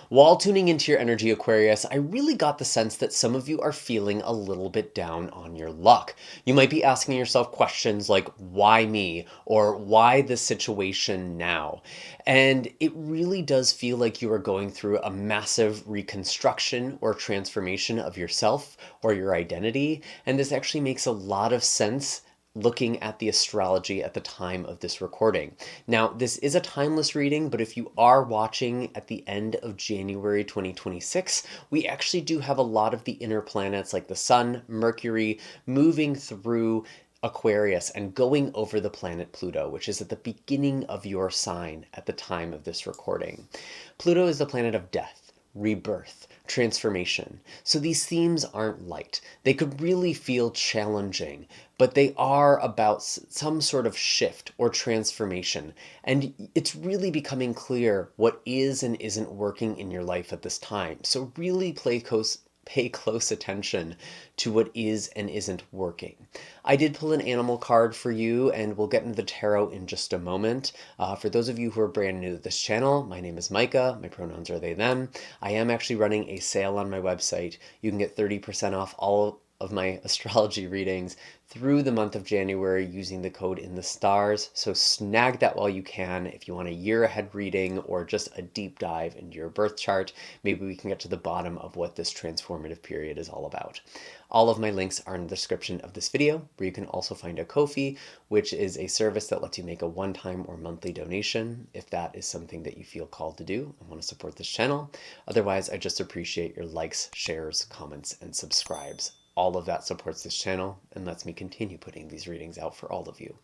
While tuning into your energy, Aquarius, I really got the sense that some of you are feeling a little bit down on your luck. You might be asking yourself questions like, why me? Or why this situation now? And it really does feel like you are going through a massive reconstruction or transformation of yourself or your identity. And this actually makes a lot of sense looking at the astrology at the time of this recording. Now, this is a timeless reading, but if you are watching at the end of January 2026, we actually do have a lot of the inner planets like the Sun, Mercury, moving through Aquarius and going over the planet Pluto, which is at the beginning of your sign at the time of this recording. Pluto is the planet of death, rebirth, transformation. So these themes aren't light. They could really feel challenging, but they are about some sort of shift or transformation. And it's really becoming clear what is and isn't working in your life at this time. So really pay close attention to what is and isn't working. I did pull an animal card for you, and we'll get into the tarot in just a moment. For those of you who are brand new to this channel, my name is Micah. My pronouns are they, them. I am actually running a sale on my website. You can get 30% off all of my astrology readings through the month of January using the code in the stars. So snag that while you can. If you want a year ahead reading or just a deep dive into your birth chart, maybe we can get to the bottom of what this transformative period is all about. All of my links are in the description of this video, where you can also find a Ko-fi, which is a service that lets you make a one-time or monthly donation if that is something that you feel called to do and want to support this channel. Otherwise, I just appreciate your likes, shares, comments, and subscribes. All of that supports this channel and lets me continue putting these readings out for all of you.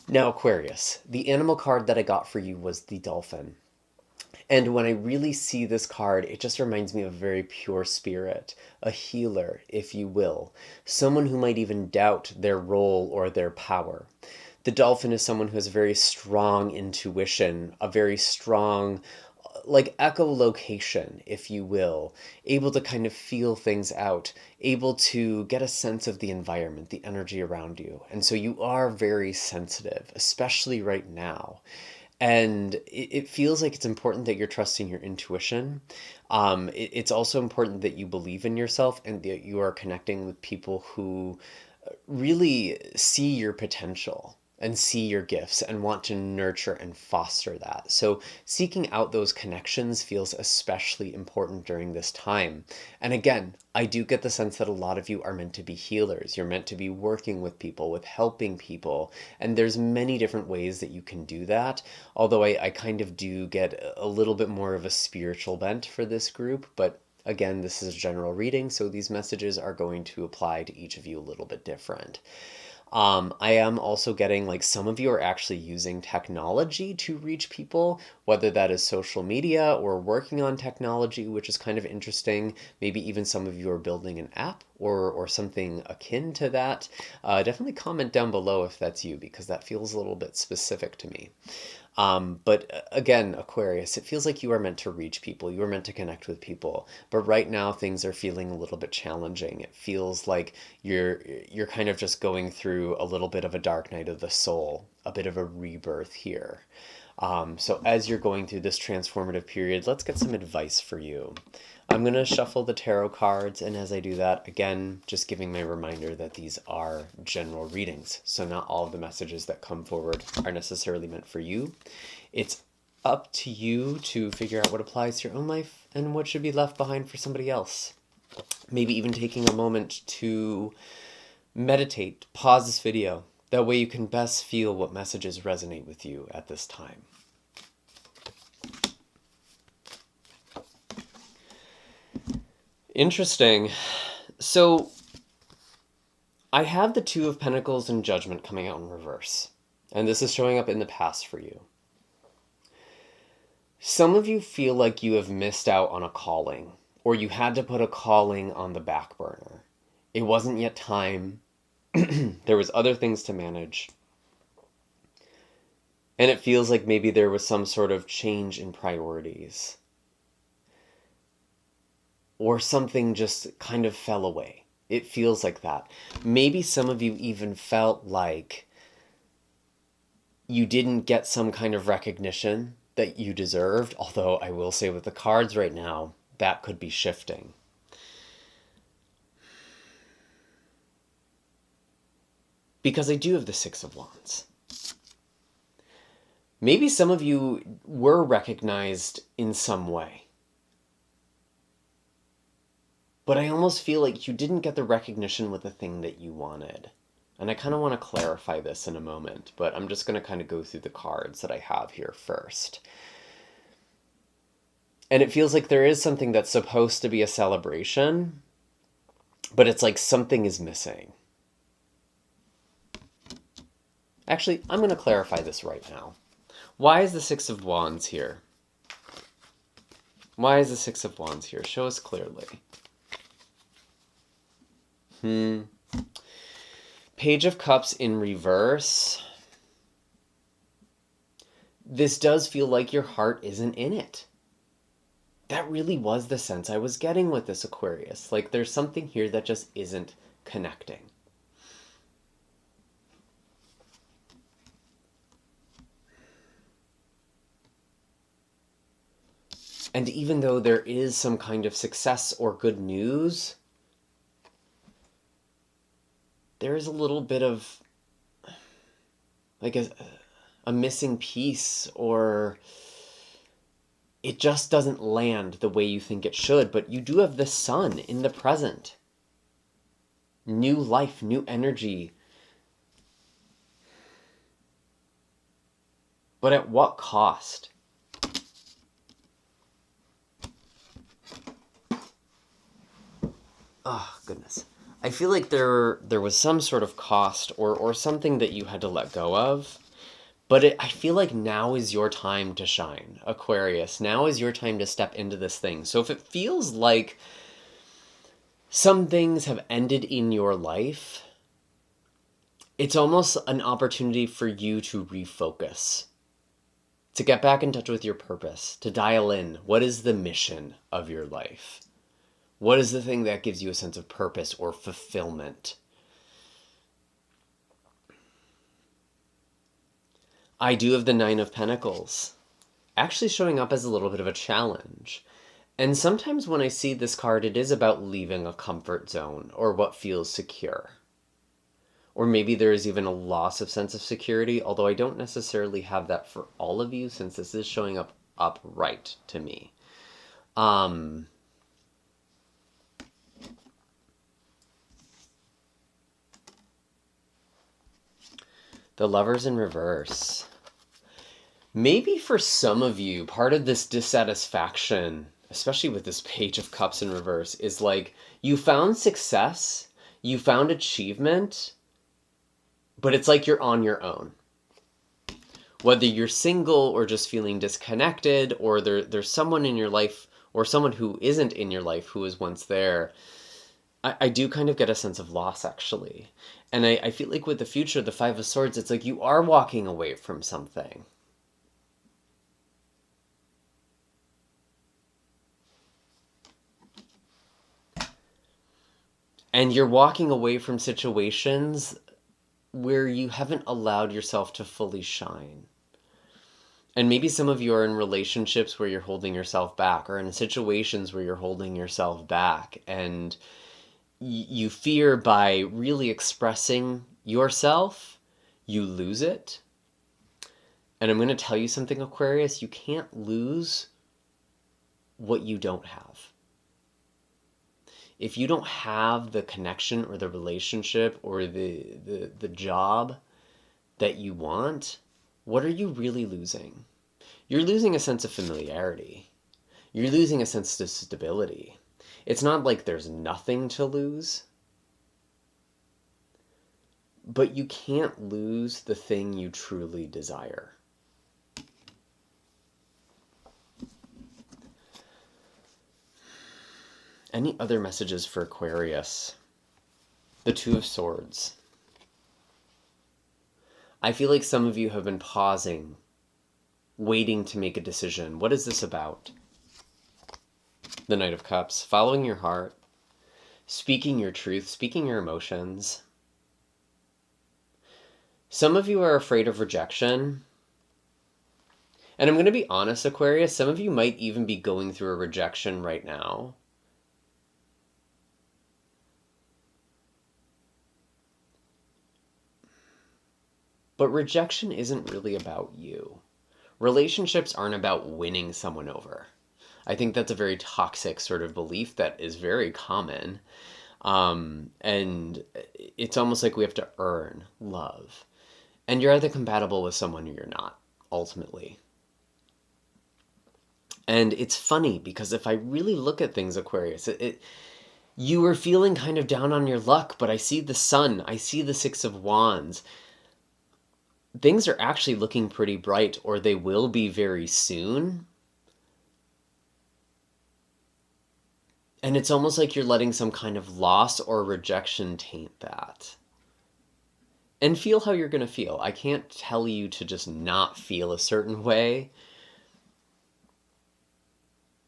Now, Aquarius, the animal card that I got for you was the dolphin. And when I really see this card, it just reminds me of a very pure spirit, a healer, if you will, someone who might even doubt their role or their power. The dolphin is someone who has a very strong intuition, a very strong like echolocation, if you will, able to kind of feel things out, able to get a sense of the environment, the energy around you. And so you are very sensitive, especially right now. And it feels like it's important that you're trusting your intuition. It's also important that you believe in yourself and that you are connecting with people who really see your potential and see your gifts and want to nurture and foster that. So seeking out those connections feels especially important during this time. And again, I do get the sense that a lot of you are meant to be healers. You're meant to be working with people, with helping people. And there's many different ways that you can do that. Although I kind of do get a little bit more of a spiritual bent for this group, but again, this is a general reading, so these messages are going to apply to each of you a little bit different. I am also getting like some of you are actually using technology to reach people, whether that is social media or working on technology, which is kind of interesting. Maybe even some of you are building an app or something akin to that. Definitely comment down below if that's you, because that feels a little bit specific to me. But again, Aquarius, it feels like you are meant to reach people. You are meant to connect with people. But right now things are feeling a little bit challenging. It feels like you're kind of just going through a little bit of a dark night of the soul, a bit of a rebirth here. So as you're going through this transformative period, let's get some advice for you. I'm going to shuffle the tarot cards, and as I do that, again, just giving my reminder that these are general readings, so not all of the messages that come forward are necessarily meant for you. It's up to you to figure out what applies to your own life and what should be left behind for somebody else. Maybe even taking a moment to meditate, pause this video. That way you can best feel what messages resonate with you at this time. Interesting. So I have the Two of Pentacles and Judgment coming out in reverse. And this is showing up in the past for you. Some of you feel like you have missed out on a calling, or you had to put a calling on the back burner. It wasn't yet time. There was other things to manage. And it feels like maybe there was some sort of change in priorities. Or something just kind of fell away. It feels like that. Maybe some of you even felt like you didn't get some kind of recognition that you deserved, although I will say with the cards right now, that could be shifting. Because I do have the Six of Wands. Maybe some of you were recognized in some way. But I almost feel like you didn't get the recognition with the thing that you wanted. And I kind of want to clarify this in a moment, but I'm just going to kind of go through the cards that I have here first. And it feels like there is something that's supposed to be a celebration, but it's like something is missing. Actually, I'm going to clarify this right now. Why is the Six of Wands here? Why is the Six of Wands here? Show us clearly. Page of Cups in reverse. This does feel like your heart isn't in it. That really was the sense I was getting with this Aquarius. Like there's something here that just isn't connecting. And even though there is some kind of success or good news, there is a little bit of like a missing piece, or it just doesn't land the way you think it should. But you do have the sun in the present. New life, new energy. But at what cost? Oh, goodness. I feel like there was some sort of cost or something that you had to let go of. But I feel like now is your time to shine, Aquarius. Now is your time to step into this thing. So if it feels like some things have ended in your life, it's almost an opportunity for you to refocus, to get back in touch with your purpose, to dial in. What is the mission of your life? What is the thing that gives you a sense of purpose or fulfillment? I do have the Nine of Pentacles, actually showing up as a little bit of a challenge. And sometimes when I see this card, it is about leaving a comfort zone or what feels secure. Or maybe there is even a loss of sense of security, although I don't necessarily have that for all of you since this is showing up upright to me. The Lovers in reverse. Maybe for some of you, part of this dissatisfaction, especially with this Page of Cups in reverse, is like you found success, you found achievement, but it's like you're on your own. Whether you're single or just feeling disconnected, or there's someone in your life or someone who isn't in your life who was once there, I do kind of get a sense of loss, actually. And I feel like with the future, the Five of Swords, it's like you are walking away from something. And you're walking away from situations where you haven't allowed yourself to fully shine. And maybe some of you are in relationships where you're holding yourself back, or in situations where you're holding yourself back. And you fear by really expressing yourself, you lose it. And I'm going to tell you something, Aquarius, you can't lose what you don't have. If you don't have the connection or the relationship or the job that you want, what are you really losing? You're losing a sense of familiarity. You're losing a sense of stability. It's not like there's nothing to lose, but you can't lose the thing you truly desire. Any other messages for Aquarius? The Two of Swords. I feel like some of you have been pausing, waiting to make a decision. What is this about? The Knight of Cups. Following your heart, speaking your truth, speaking your emotions. Some of you are afraid of rejection. And I'm going to be honest, Aquarius, some of you might even be going through a rejection right now. But rejection isn't really about you. Relationships aren't about winning someone over. I think that's a very toxic sort of belief that is very common. And it's almost like we have to earn love. And you're either compatible with someone or you're not, ultimately. And it's funny because if I really look at things, Aquarius, you were feeling kind of down on your luck, but I see the sun, I see the Six of Wands. Things are actually looking pretty bright, or they will be very soon. And it's almost like you're letting some kind of loss or rejection taint that. And feel how you're going to feel. I can't tell you to just not feel a certain way.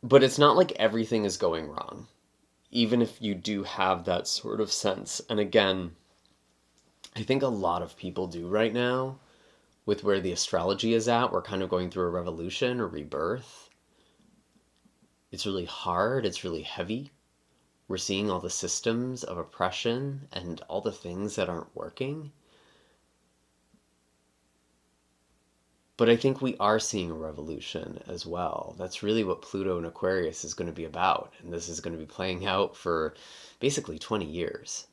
But it's not like everything is going wrong, even if you do have that sort of sense. And again, I think a lot of people do right now with where the astrology is at. We're kind of going through a revolution or rebirth. It's really hard. It's really heavy. We're seeing all the systems of oppression and all the things that aren't working. But I think we are seeing a revolution as well. That's really what Pluto in Aquarius is going to be about. And this is going to be playing out for basically 20 years.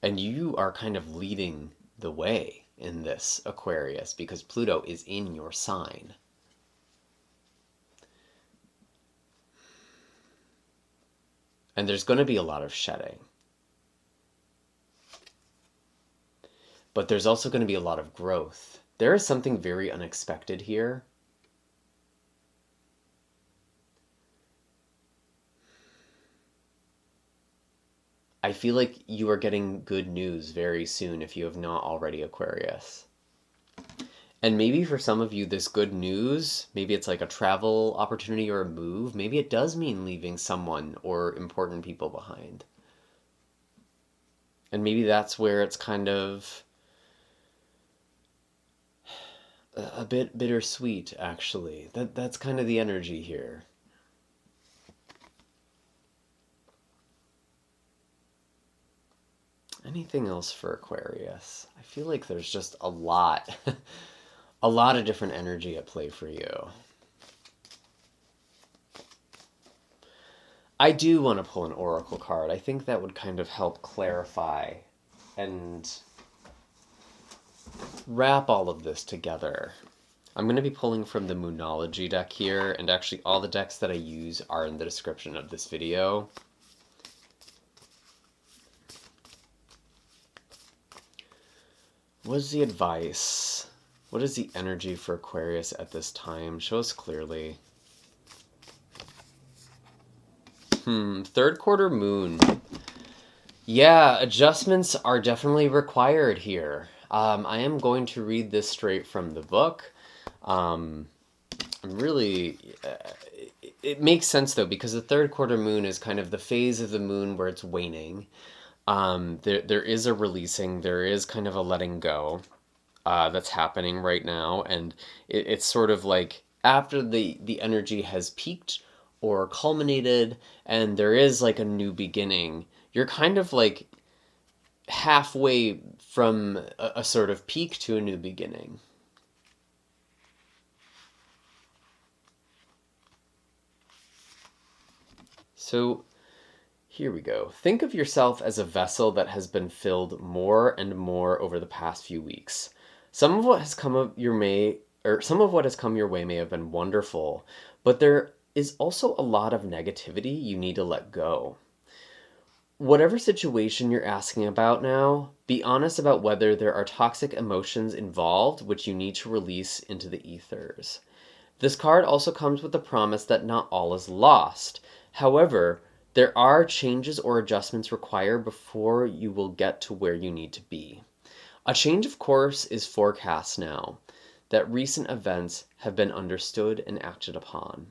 And you are kind of leading the way in this, Aquarius, because Pluto is in your sign. And there's going to be a lot of shedding. But there's also going to be a lot of growth. There is something very unexpected here. I feel like you are getting good news very soon if you have not already, Aquarius. And maybe for some of you, this good news, maybe it's like a travel opportunity or a move. Maybe it does mean leaving someone or important people behind. And maybe that's where it's kind of a bit bittersweet, actually. That's kind of the energy here. Anything else for Aquarius? I feel like there's just a lot, a lot of different energy at play for you. I do want to pull an oracle card. I think that would kind of help clarify and wrap all of this together. I'm going to be pulling from the Moonology deck here, and actually all the decks that I use are in the description of this video. What is the advice? What is the energy for Aquarius at this time? Show us clearly. Third quarter moon. Yeah, adjustments are definitely required here. I am going to read this straight from the book. I'm really... it makes sense, though, because the third quarter moon is kind of the phase of the moon where it's waning. There is a releasing, there is kind of a letting go that's happening right now, and it's sort of like after the energy has peaked or culminated, and there is like a new beginning, you're kind of like halfway from a sort of peak to a new beginning. So here we go. Think of yourself as a vessel that has been filled more and more over the past few weeks. Some of what has come your way may have been wonderful, but there is also a lot of negativity you need to let go. Whatever situation you're asking about now, be honest about whether there are toxic emotions involved which you need to release into the ethers. This card also comes with the promise that not all is lost. However, there are changes or adjustments required before you will get to where you need to be. A change of course is forecast now, that recent events have been understood and acted upon.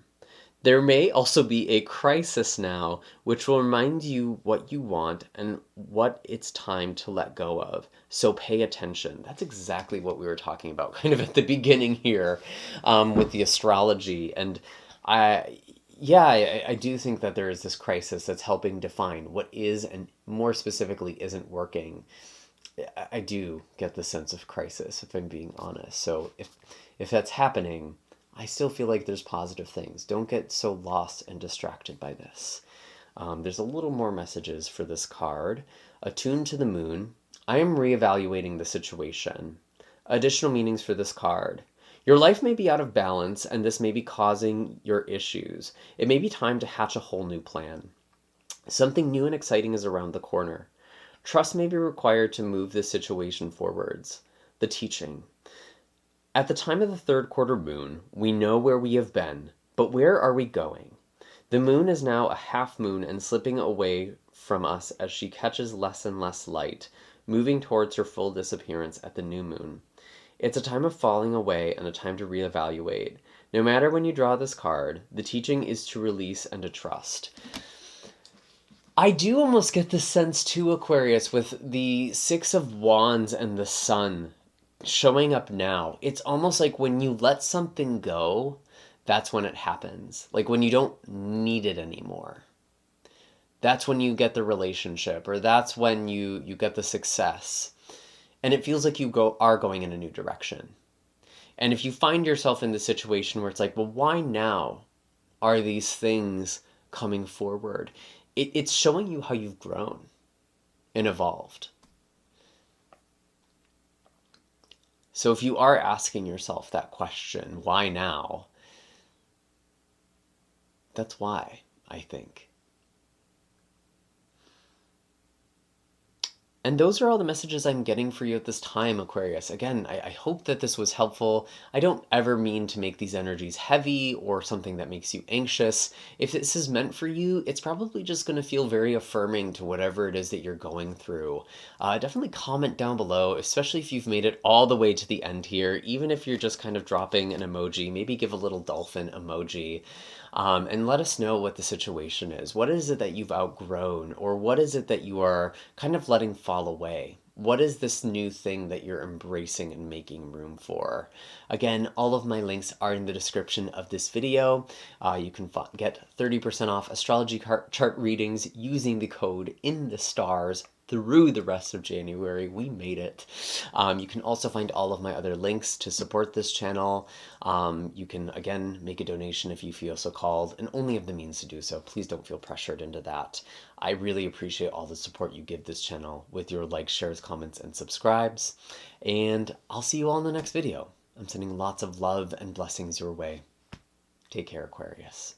There may also be a crisis now, which will remind you what you want and what it's time to let go of. So pay attention. That's exactly what we were talking about kind of at the beginning here with the astrology. And I, yeah, I do think that there is this crisis that's helping define what is and more specifically isn't working. I do get the sense of crisis, if I'm being honest. So if that's happening, I still feel like there's positive things. Don't get so lost and distracted by this. There's a little more messages for this card. Attuned to the moon. I am reevaluating the situation. Additional meanings for this card. Your life may be out of balance, and this may be causing your issues. It may be time to hatch a whole new plan. Something new and exciting is around the corner. Trust may be required to move this situation forwards. The teaching. At the time of the third quarter moon, we know where we have been, but where are we going? The moon is now a half moon and slipping away from us as she catches less and less light, moving towards her full disappearance at the new moon. It's a time of falling away and a time to reevaluate. No matter when you draw this card, the teaching is to release and to trust. I do almost get the sense too, Aquarius, with the Six of Wands and the Sun showing up now. It's almost like when you let something go, that's when it happens. Like when you don't need it anymore. That's when you get the relationship, or that's when you get the success. And it feels like you are going in a new direction. And if you find yourself in the situation where it's like, well, why now are these things coming forward? It's showing you how you've grown and evolved. So if you are asking yourself that question, why now? That's why, I think. And those are all the messages I'm getting for you at this time, Aquarius. Again, I hope that this was helpful. I don't ever mean to make these energies heavy or something that makes you anxious. If this is meant for you, it's probably just going to feel very affirming to whatever it is that you're going through. Definitely comment down below, especially if you've made it all the way to the end here. Even if you're just kind of dropping an emoji, maybe give a little dolphin emoji. And let us know what the situation is. What is it that you've outgrown? Or what is it that you are kind of letting fall away? What is this new thing that you're embracing and making room for? Again, all of my links are in the description of this video. You can get 30% off astrology chart readings using the code in the stars through the rest of January. We made it. You can also find all of my other links to support this channel. You can, again, make a donation if you feel so called, and only have the means to do so. Please don't feel pressured into that. I really appreciate all the support you give this channel with your likes, shares, comments, and subscribes. And I'll see you all in the next video. I'm sending lots of love and blessings your way. Take care, Aquarius.